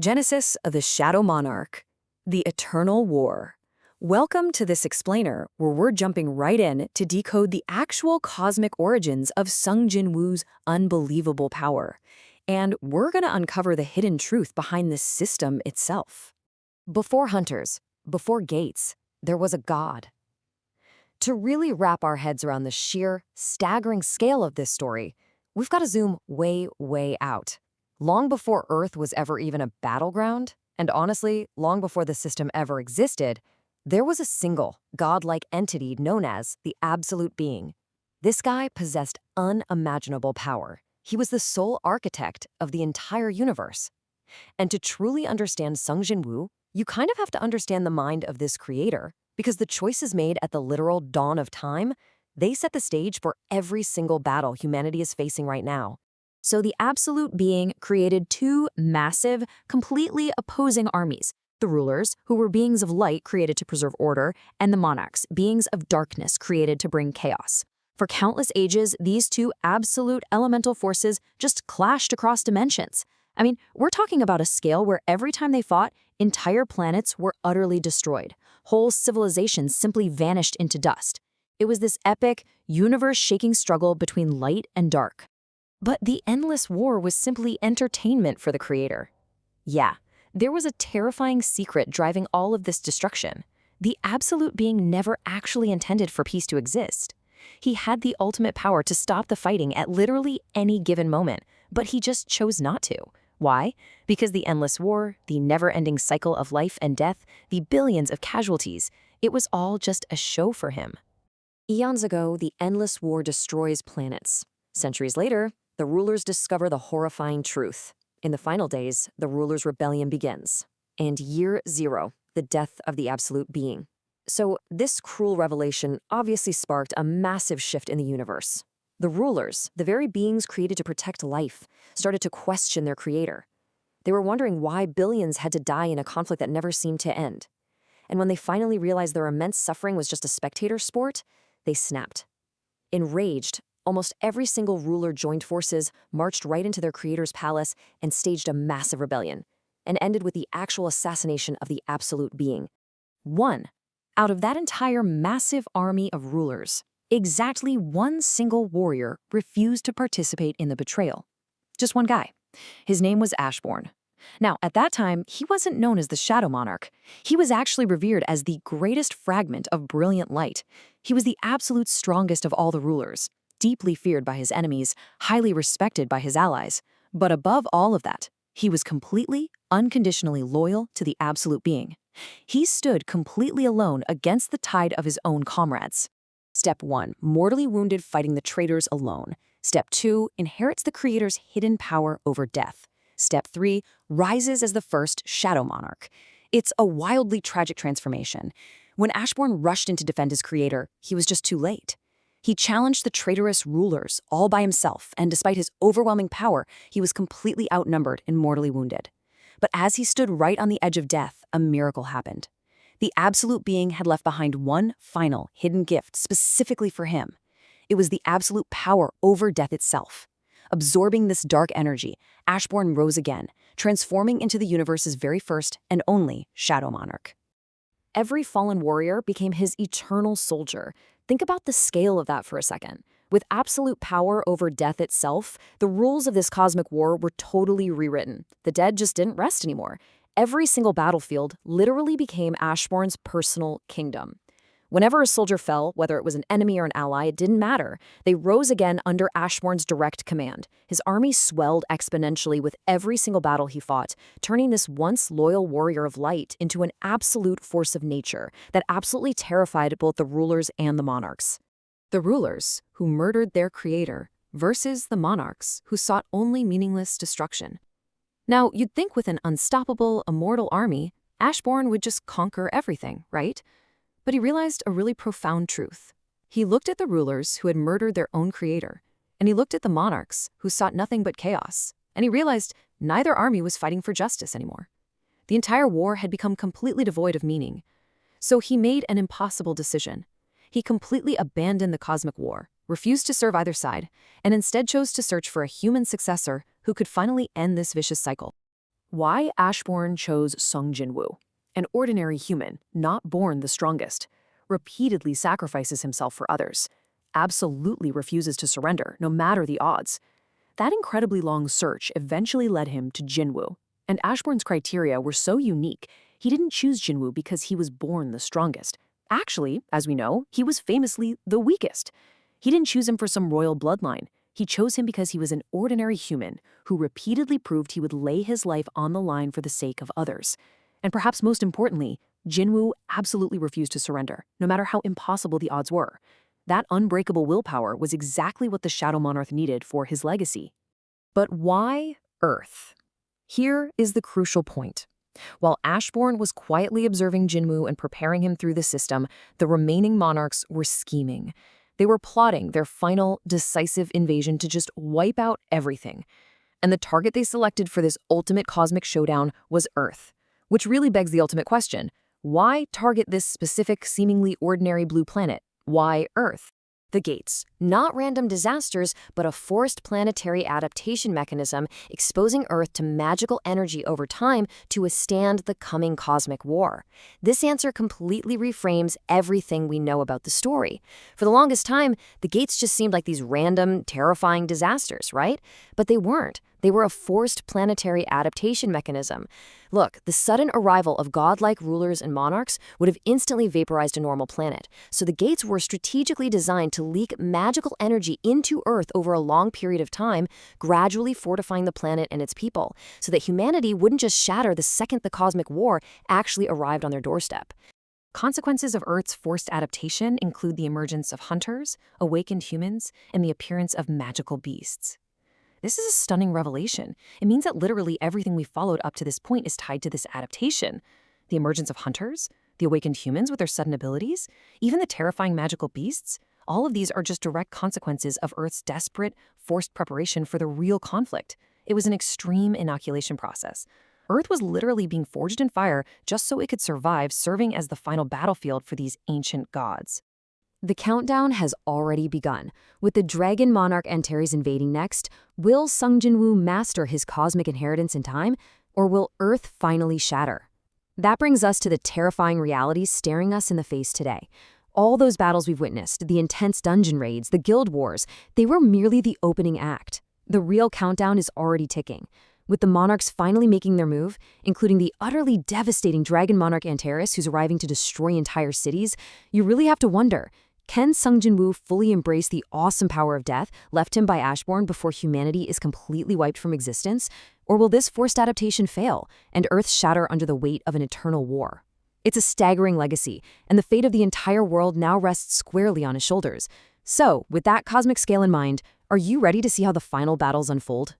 Genesis of the Shadow Monarch, the Eternal War. Welcome to this explainer, where we're jumping right in to decode the actual cosmic origins of Sung Jinwoo's unbelievable power. And we're going to uncover the hidden truth behind this system itself. Before hunters, before gates, there was a god. To really wrap our heads around the sheer, staggering scale of this story, we've got to zoom way, way out. Long before Earth was ever even a battleground, and honestly, long before the system ever existed, there was a single, godlike entity known as the Absolute Being. This guy possessed unimaginable power. He was the sole architect of the entire universe. And to truly understand Sung Jinwoo, you kind of have to understand the mind of this creator, because the choices made at the literal dawn of time, they set the stage for every single battle humanity is facing right now. So the Absolute Being created two massive, completely opposing armies: the rulers, who were beings of light created to preserve order, and the monarchs, beings of darkness created to bring chaos. For countless ages, these two absolute elemental forces just clashed across dimensions. I mean, we're talking about a scale where every time they fought, entire planets were utterly destroyed. Whole civilizations simply vanished into dust. It was this epic, universe-shaking struggle between light and dark. But the endless war was simply entertainment for the creator. Yeah, there was a terrifying secret driving all of this destruction. The Absolute Being never actually intended for peace to exist. He had the ultimate power to stop the fighting at literally any given moment, but he just chose not to. Why? Because the endless war, the never-ending cycle of life and death, the billions of casualties, it was all just a show for him. Eons ago, the endless war destroys planets. Centuries later, the rulers discover the horrifying truth. In the final days, the rulers' rebellion begins. And year zero, the death of the Absolute Being. So this cruel revelation obviously sparked a massive shift in the universe. The rulers, the very beings created to protect life, started to question their creator. They were wondering why billions had to die in a conflict that never seemed to end. And when they finally realized their immense suffering was just a spectator sport, they snapped. Enraged, almost every single ruler joined forces, marched right into their creator's palace, and staged a massive rebellion, and ended with the actual assassination of the Absolute Being. One out of that entire massive army of rulers, exactly one single warrior refused to participate in the betrayal. Just one guy. His name was Ashborn. Now, at that time, he wasn't known as the Shadow Monarch. He was actually revered as the greatest fragment of brilliant light. He was the absolute strongest of all the rulers, deeply feared by his enemies, highly respected by his allies. But above all of that, he was completely, unconditionally loyal to the Absolute Being. He stood completely alone against the tide of his own comrades. Step 1, mortally wounded fighting the traitors alone. Step 2, inherits the creator's hidden power over death. Step 3, rises as the first Shadow Monarch. It's a wildly tragic transformation. When Ashborn rushed in to defend his creator, he was just too late. He challenged the traitorous rulers all by himself, and despite his overwhelming power, he was completely outnumbered and mortally wounded. But as he stood right on the edge of death, a miracle happened. The Absolute Being had left behind one final hidden gift specifically for him. It was the absolute power over death itself. Absorbing this dark energy, Ashborn rose again, transforming into the universe's very first and only Shadow Monarch. Every fallen warrior became his eternal soldier. Think about the scale of that for a second. With absolute power over death itself, the rules of this cosmic war were totally rewritten. The dead just didn't rest anymore. Every single battlefield literally became Ashborn's personal kingdom. Whenever a soldier fell, whether it was an enemy or an ally, it didn't matter. They rose again under Ashborn's direct command. His army swelled exponentially with every single battle he fought, turning this once loyal warrior of light into an absolute force of nature that absolutely terrified both the rulers and the monarchs. The rulers, who murdered their creator, versus the monarchs, who sought only meaningless destruction. Now, you'd think with an unstoppable, immortal army, Ashborn would just conquer everything, right? But he realized a really profound truth. He looked at the rulers who had murdered their own creator, and he looked at the monarchs who sought nothing but chaos, and he realized neither army was fighting for justice anymore. The entire war had become completely devoid of meaning. So he made an impossible decision. He completely abandoned the cosmic war, refused to serve either side, and instead chose to search for a human successor who could finally end this vicious cycle. Why Ashborn chose Sung Jinwoo, an ordinary human, not born the strongest, repeatedly sacrifices himself for others, absolutely refuses to surrender, no matter the odds. That incredibly long search eventually led him to Jinwoo, and Ashborn's criteria were so unique, he didn't choose Jinwoo because he was born the strongest. Actually, as we know, he was famously the weakest. He didn't choose him for some royal bloodline. He chose him because he was an ordinary human who repeatedly proved he would lay his life on the line for the sake of others. And perhaps most importantly, Jinwoo absolutely refused to surrender, no matter how impossible the odds were. That unbreakable willpower was exactly what the Shadow Monarch needed for his legacy. But why Earth? Here is the crucial point. While Ashborn was quietly observing Jinwoo and preparing him through the system, the remaining monarchs were scheming. They were plotting their final, decisive invasion to just wipe out everything. And the target they selected for this ultimate cosmic showdown was Earth. Which really begs the ultimate question: why target this specific, seemingly ordinary blue planet? Why Earth? The gates. Not random disasters, but a forced planetary adaptation mechanism exposing Earth to magical energy over time to withstand the coming cosmic war. This answer completely reframes everything we know about the story. For the longest time, the gates just seemed like these random, terrifying disasters, right? But they weren't. They were a forced planetary adaptation mechanism. Look, the sudden arrival of godlike rulers and monarchs would have instantly vaporized a normal planet. So the gates were strategically designed to leak magical energy into Earth over a long period of time, gradually fortifying the planet and its people, so that humanity wouldn't just shatter the second the cosmic war actually arrived on their doorstep. Consequences of Earth's forced adaptation include the emergence of hunters, awakened humans, and the appearance of magical beasts. This is a stunning revelation. It means that literally everything we followed up to this point is tied to this adaptation. The emergence of hunters, the awakened humans with their sudden abilities, even the terrifying magical beasts, all of these are just direct consequences of Earth's desperate, forced preparation for the real conflict. It was an extreme inoculation process. Earth was literally being forged in fire just so it could survive, serving as the final battlefield for these ancient gods. The countdown has already begun. With the Dragon Monarch Antares invading next, will Sung Jinwoo master his cosmic inheritance in time, or will Earth finally shatter? That brings us to the terrifying realities staring us in the face today. All those battles we've witnessed, the intense dungeon raids, the guild wars, they were merely the opening act. The real countdown is already ticking. With the monarchs finally making their move, including the utterly devastating Dragon Monarch Antares who's arriving to destroy entire cities, you really have to wonder, can Sung Jinwoo fully embrace the awesome power of death left him by Ashborn before humanity is completely wiped from existence? Or will this forced adaptation fail, and Earth shatter under the weight of an eternal war? It's a staggering legacy, and the fate of the entire world now rests squarely on his shoulders. So, with that cosmic scale in mind, are you ready to see how the final battles unfold?